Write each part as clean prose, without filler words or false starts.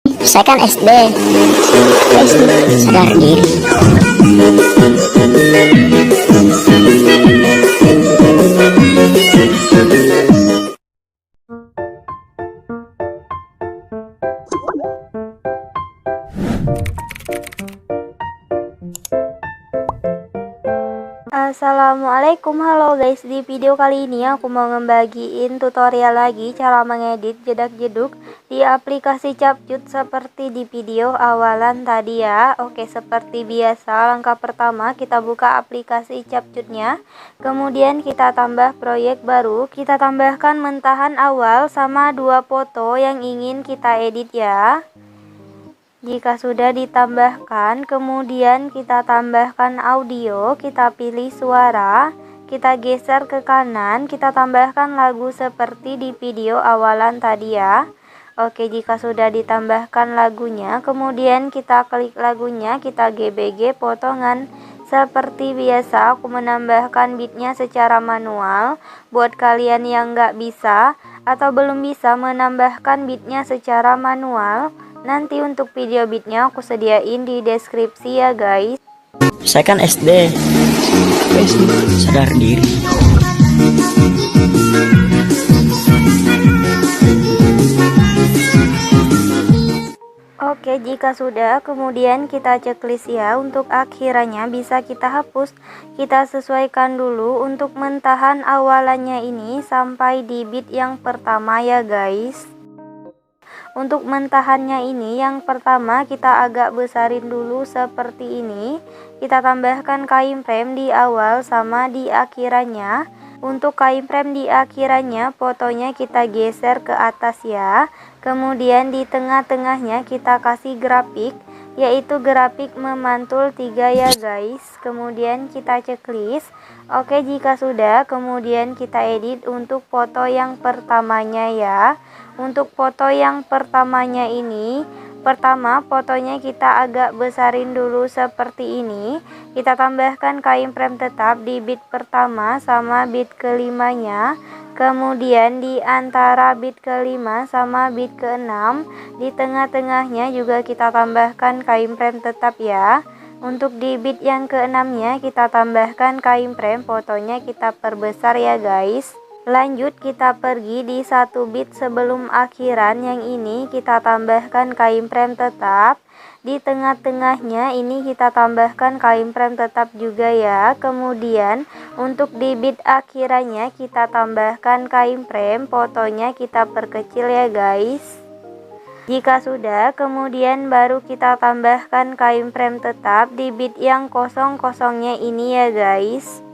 Saya kan SD, guys, sadar diri. Assalamualaikum, halo guys. Di video kali ini aku mau ngebagiin tutorial lagi cara mengedit jedak-jeduk di aplikasi Capcut seperti di video awalan tadi ya. Oke, seperti biasa langkah pertama kita buka aplikasi Capcutnya, kemudian kita tambah proyek baru, kita tambahkan mentahan awal sama 2 foto yang ingin kita edit ya. Jika sudah ditambahkan, kemudian kita tambahkan audio, kita pilih suara, kita geser ke kanan, kita tambahkan lagu seperti di video awalan tadi ya. Oke, jika sudah ditambahkan lagunya, kemudian kita klik lagunya, kita gbg potongan. Seperti biasa, aku menambahkan beatnya secara manual. Buat kalian yang nggak bisa atau belum bisa menambahkan beatnya secara manual, nanti untuk video beatnya aku sediain di deskripsi ya guys. Saya kan SD, guys, sadar diri. Oke, jika sudah, kemudian kita checklist ya. Untuk akhirannya bisa kita hapus. Kita sesuaikan dulu untuk mentahan awalannya ini sampai di beat yang pertama ya guys. Untuk mentahannya ini yang pertama kita agak besarin dulu seperti ini. Kita tambahkan keyframe di awal sama di akhirannya. Untuk keyframe di akhirannya fotonya kita geser ke atas ya. Kemudian di tengah-tengahnya kita kasih grafik, yaitu grafik memantul 3 ya guys. Kemudian kita checklist. Oke, jika sudah, kemudian kita edit untuk foto yang pertamanya ya. Untuk foto yang pertamanya ini, pertama fotonya kita agak besarin dulu seperti ini. Kita tambahkan keyframe tetap di beat pertama sama beat kelimanya. Kemudian di antara beat kelima sama beat keenam, di tengah-tengahnya juga kita tambahkan keyframe tetap ya. Untuk di beat yang keenamnya kita tambahkan keyframe, fotonya kita perbesar ya guys. Lanjut kita pergi di 1 beat sebelum akhiran, yang ini kita tambahkan keyframe tetap. Di tengah-tengahnya ini kita tambahkan keyframe tetap juga ya. Kemudian untuk di beat akhirannya kita tambahkan keyframe, fotonya kita perkecil ya guys. Jika sudah, kemudian baru kita tambahkan keyframe tetap di beat yang kosong-kosongnya ini ya guys.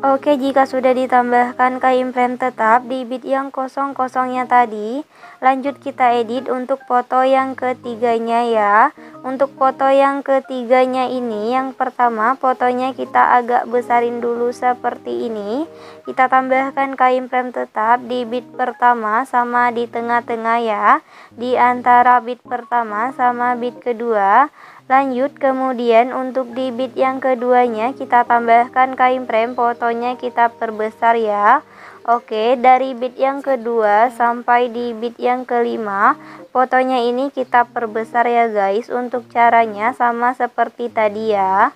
Oke, jika sudah ditambahkan keyframe tetap di beat yang kosong-kosongnya tadi, lanjut kita edit untuk foto yang ketiganya ya. Untuk foto yang ketiganya ini, yang pertama fotonya kita agak besarin dulu seperti ini. Kita tambahkan keyframe tetap di beat pertama sama di tengah-tengah ya. Di antara beat pertama sama beat kedua. Lanjut, kemudian untuk di beat yang keduanya kita tambahkan keyframe, fotonya kita perbesar ya. Oke, dari beat yang kedua sampai di beat yang kelima, fotonya ini kita perbesar ya guys. Untuk caranya sama seperti tadi ya.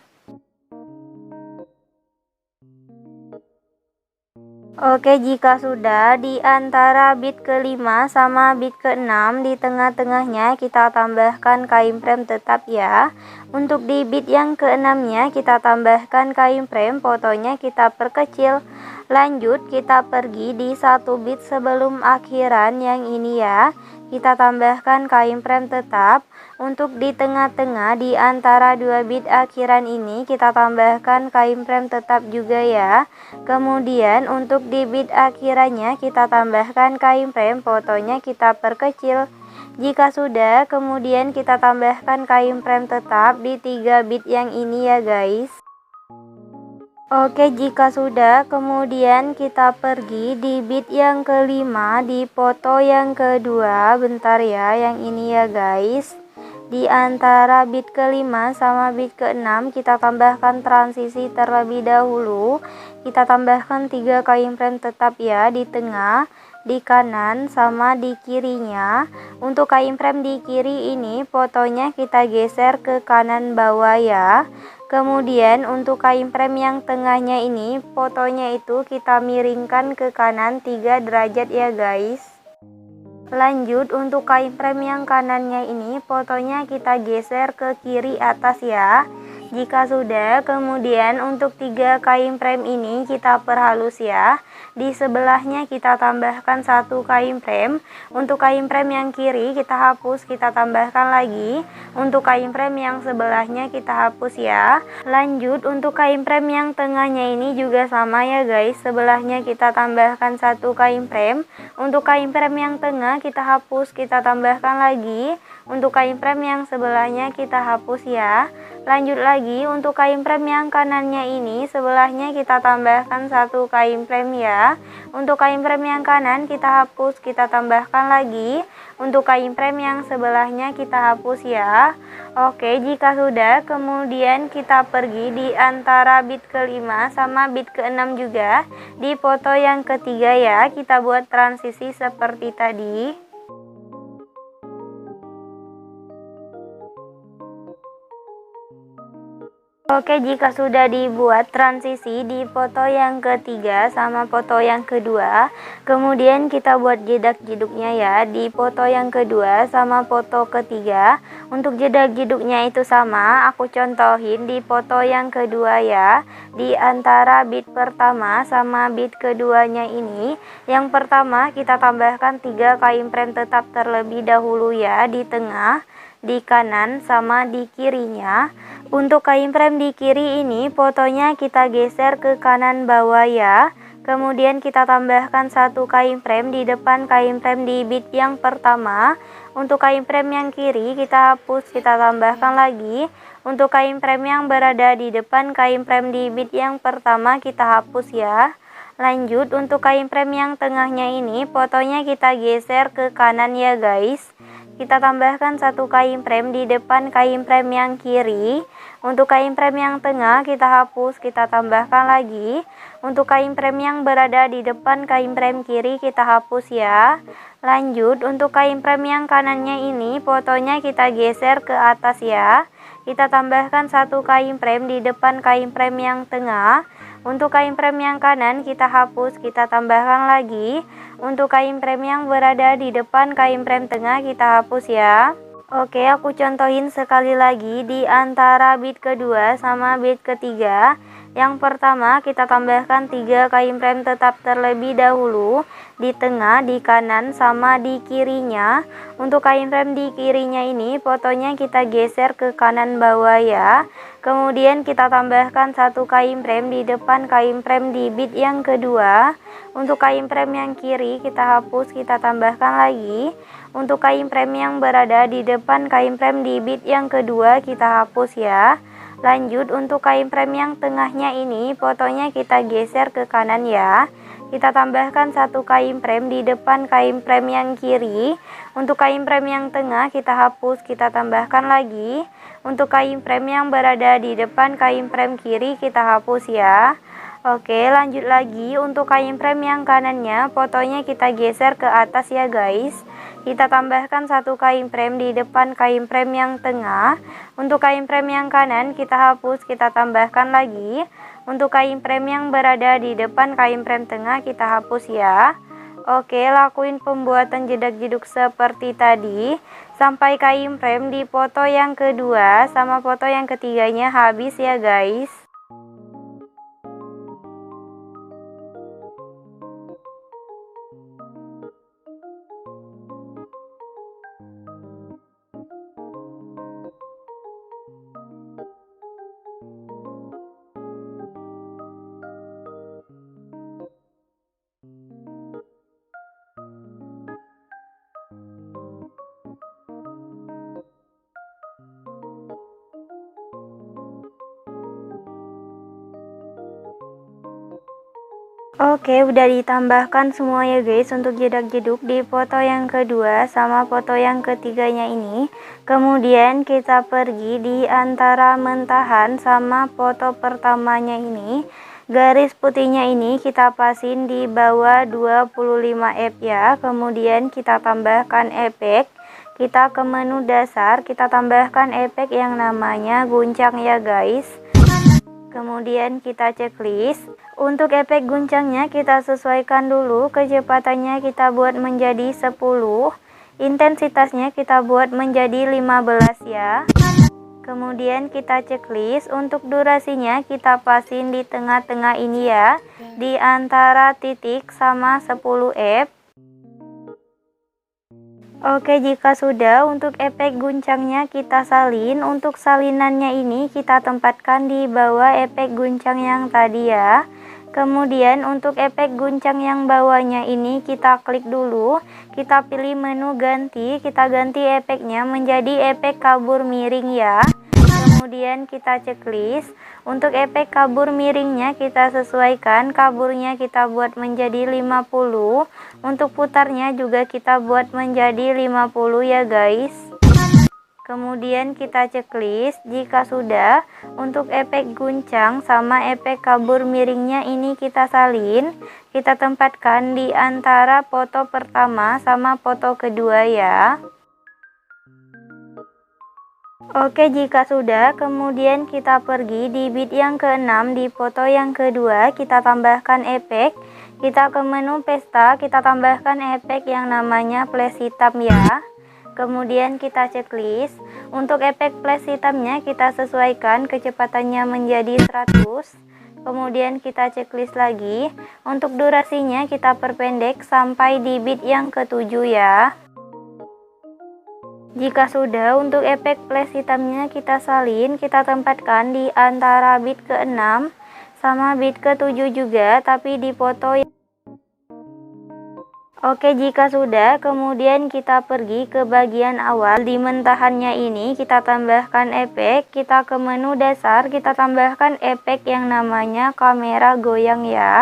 Oke, jika sudah, di antara beat kelima sama beat keenam, di tengah-tengahnya kita tambahkan keyframe tetap ya. Untuk di beat yang keenamnya kita tambahkan keyframe, fotonya kita perkecil. Lanjut kita pergi di 1 beat sebelum akhiran, yang ini ya. Kita tambahkan keyframe tetap. Untuk di tengah-tengah di antara 2 beat akhiran ini kita tambahkan keyframe tetap juga ya. Kemudian untuk di beat akhirannya kita tambahkan keyframe, fotonya kita perkecil. Jika sudah, kemudian kita tambahkan keyframe tetap di 3 beat yang ini ya guys. Oke, jika sudah, kemudian kita pergi di beat yang kelima di foto yang kedua. Bentar ya, yang ini ya guys. Di antara beat kelima sama beat keenam kita tambahkan transisi terlebih dahulu. Kita tambahkan 3 keyframe tetap ya di tengah. di kanan sama di kirinya. Untuk kain frame di kiri ini fotonya kita geser ke kanan bawah ya. Kemudian untuk kain frame yang tengahnya ini fotonya itu kita miringkan ke kanan 3 derajat ya guys. Lanjut untuk kain frame yang kanannya ini fotonya kita geser ke kiri atas ya. Jika sudah, kemudian untuk 3 kain frame ini kita perhalus ya. Di sebelahnya kita tambahkan 1 kain frame. Untuk kain frame yang kiri kita hapus, kita tambahkan lagi. Untuk kain frame yang sebelahnya kita hapus ya. Lanjut untuk kain frame yang tengahnya ini juga sama ya guys. Sebelahnya kita tambahkan 1 kain frame. Untuk kain frame yang tengah kita hapus, kita tambahkan lagi. Untuk kain frame yang sebelahnya kita hapus ya. Lanjut lagi untuk kain frame yang kanannya ini sebelahnya kita tambahkan 1 kain frame ya. Untuk kain frame yang kanan kita hapus, kita tambahkan lagi. Untuk kain frame yang sebelahnya kita hapus ya. Oke, jika sudah, kemudian kita pergi di antara bit ke-5 sama bit ke-6 juga. Di foto yang ketiga ya, kita buat transisi seperti tadi. Oke, jika sudah dibuat transisi di foto yang ketiga sama foto yang kedua, kemudian kita buat jedak jeduknya ya di foto yang kedua sama foto ketiga. Untuk jedak jeduknya itu sama, aku contohin di foto yang kedua ya. Di antara bit pertama sama bit keduanya ini, yang pertama kita tambahkan 3 kain frame tetap terlebih dahulu ya di tengah, di kanan sama di kirinya. Untuk kain frame di kiri ini fotonya kita geser ke kanan bawah ya. Kemudian kita tambahkan 1 kain frame di depan kain frame di bit yang pertama. Untuk kain frame yang kiri kita hapus, kita tambahkan lagi. Untuk kain frame yang berada di depan kain frame di bit yang pertama kita hapus ya. Lanjut untuk kain frame yang tengahnya ini fotonya kita geser ke kanan ya guys. Kita tambahkan 1 kain frame di depan kain frame yang kiri. Untuk kain frame yang tengah kita hapus, kita tambahkan lagi. Untuk kain frame yang berada di depan kain frame kiri kita hapus ya. Lanjut untuk kain frame yang kanannya ini fotonya kita geser ke atas ya. Kita tambahkan 1 kain frame di depan kain frame yang tengah. Untuk kain frame yang kanan kita hapus, kita tambahkan lagi. Untuk kain frame yang berada di depan kain frame tengah kita hapus ya. Oke, aku contohin sekali lagi di antara bit kedua sama bit ketiga. Yang pertama kita tambahkan 3 kain frame tetap terlebih dahulu di tengah, di kanan sama di kirinya. Untuk kain frame di kirinya ini fotonya kita geser ke kanan bawah ya. Kemudian kita tambahkan 1 kain frame di depan kain frame di bit yang kedua. Untuk kain frame yang kiri kita hapus, kita tambahkan lagi. Untuk kain frame yang berada di depan kain frame di bit yang kedua kita hapus ya. Lanjut untuk kain frame yang tengahnya ini fotonya kita geser ke kanan ya. Kita tambahkan 1 kain frame di depan kain frame yang kiri. Untuk kain frame yang tengah kita hapus, kita tambahkan lagi. Untuk kain frame yang berada di depan kain frame kiri kita hapus ya. Oke, lanjut lagi untuk kain frame yang kanannya fotonya kita geser ke atas ya guys. Kita tambahkan 1 kain frame di depan kain frame yang tengah. Untuk kain frame yang kanan kita hapus, kita tambahkan lagi. Untuk kain frame yang berada di depan kain frame tengah kita hapus ya. Oke, lakuin pembuatan jedak jeduk seperti tadi sampai kain frame di foto yang kedua sama foto yang ketiganya habis ya guys. Oke, udah ditambahkan semua ya guys untuk jedak jeduk di foto yang kedua sama foto yang ketiganya ini. Kemudian kita pergi di antara mentahan sama foto pertamanya ini. Garis putihnya ini kita pasin di bawah 25 F ya. Kemudian kita tambahkan efek. Kita ke menu dasar, kita tambahkan efek yang namanya guncang ya guys. Kemudian kita checklist. Untuk efek guncangnya kita sesuaikan dulu, kecepatannya kita buat menjadi 10, intensitasnya kita buat menjadi 15 ya. Kemudian kita checklist. Untuk durasinya kita pasin di tengah-tengah ini ya, di antara titik sama 10 F. Oke, jika sudah, untuk efek guncangnya kita salin. Untuk salinannya ini kita tempatkan di bawah efek guncang yang tadi ya. Kemudian untuk efek guncang yang bawahnya ini kita klik dulu, kita pilih menu ganti, kita ganti efeknya menjadi efek kabur miring ya. Kemudian kita checklist. Untuk efek kabur miringnya kita sesuaikan, kaburnya kita buat menjadi 50, untuk putarnya juga kita buat menjadi 50 ya guys. Kemudian kita checklist. Jika sudah, untuk efek guncang sama efek kabur miringnya ini kita salin, kita tempatkan di antara foto pertama sama foto kedua ya. Oke, jika sudah, kemudian kita pergi di bit yang ke-6, di foto yang kedua, kita tambahkan efek. Kita ke menu pesta, kita tambahkan efek yang namanya flash hitam ya. Kemudian kita checklist. Untuk efek flash hitamnya kita sesuaikan, kecepatannya menjadi 100. Kemudian kita checklist lagi. Untuk durasinya kita perpendek sampai di bit yang ke-7 ya. Jika sudah, untuk efek flash hitamnya kita salin, kita tempatkan di antara bit ke-6 sama bit ke-7 juga, tapi di foto yang... Oke, jika sudah, kemudian kita pergi ke bagian awal. Di mentahannya ini kita tambahkan efek, kita ke menu dasar, kita tambahkan efek yang namanya kamera goyang ya.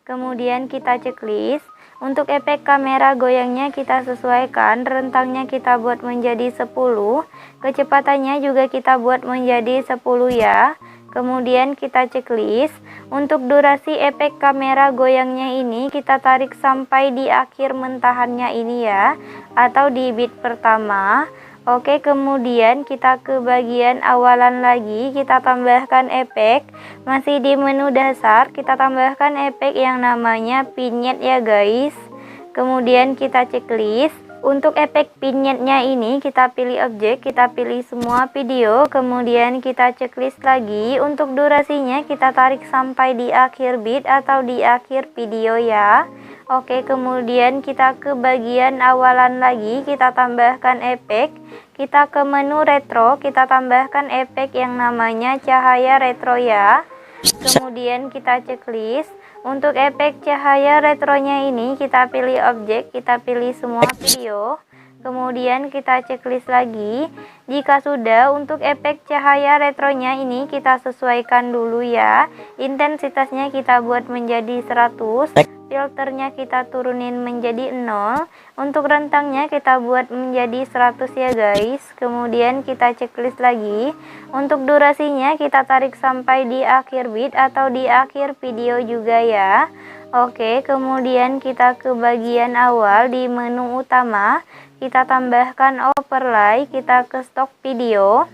Kemudian kita checklist. Untuk efek kamera goyangnya kita sesuaikan, rentangnya kita buat menjadi 10, kecepatannya juga kita buat menjadi 10 ya. Kemudian kita checklist. Untuk durasi efek kamera goyangnya ini kita tarik sampai di akhir mentahannya ini ya, atau di bit pertama. Oke, kemudian kita ke bagian awalan lagi, kita tambahkan efek. Masih di menu dasar, kita tambahkan efek yang namanya vignette ya guys. Kemudian kita checklist. Untuk efek vignette-nya ini kita pilih objek, kita pilih semua video, kemudian kita checklist lagi. Untuk durasinya kita tarik sampai di akhir bit atau di akhir video ya. Oke, kemudian kita ke bagian awalan lagi, kita tambahkan efek. Kita ke menu retro, kita tambahkan efek yang namanya cahaya retro ya. Kemudian kita checklist. Untuk efek cahaya retronya ini kita pilih objek, kita pilih semua video. Kemudian kita checklist lagi. Jika sudah, untuk efek cahaya retronya ini kita sesuaikan dulu ya. Intensitasnya kita buat menjadi 100. Filternya kita turunin menjadi 0. Untuk rentangnya kita buat menjadi 100 ya guys. Kemudian kita checklist lagi. Untuk durasinya kita tarik sampai di akhir bit atau di akhir video juga ya. Oke, kemudian kita ke bagian awal di menu utama. Kita tambahkan overlay, kita ke stok video.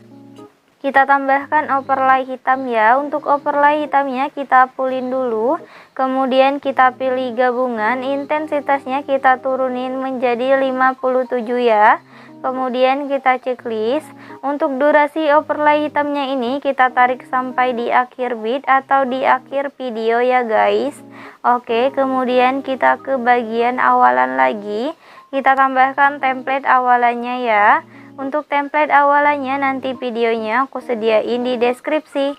Kita tambahkan overlay hitam ya. Untuk overlay hitamnya kita fullin dulu. Kemudian kita pilih gabungan, intensitasnya kita turunin menjadi 57 ya. Kemudian kita checklist. Untuk durasi overlay hitamnya ini kita tarik sampai di akhir bit atau di akhir video ya guys. Oke, kemudian kita ke bagian awalan lagi. Kita tambahkan template awalannya ya. Untuk template awalannya nanti videonya aku sediain di deskripsi.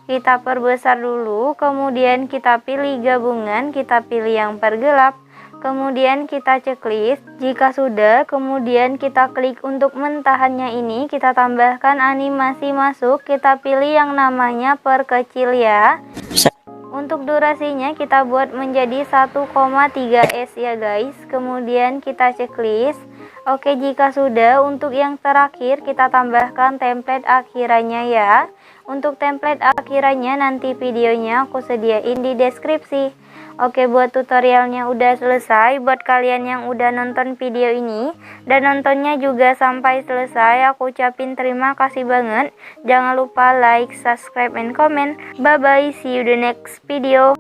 Kita perbesar dulu, kemudian kita pilih gabungan, kita pilih yang pergelap. Kemudian kita checklist. Jika sudah, kemudian kita klik untuk mentahannya ini, kita tambahkan animasi masuk, kita pilih yang namanya perkecil ya. Untuk durasinya kita buat menjadi 1,3S ya guys. Kemudian kita checklist. Oke, jika sudah, untuk yang terakhir kita tambahkan template akhirannya ya. Untuk template akhirannya nanti videonya aku sediain di deskripsi. Oke, buat tutorialnya udah selesai. Buat kalian yang udah nonton video ini dan nontonnya juga sampai selesai, aku ucapin terima kasih banget. Jangan lupa like, subscribe, and comment. Bye bye, see you the next video.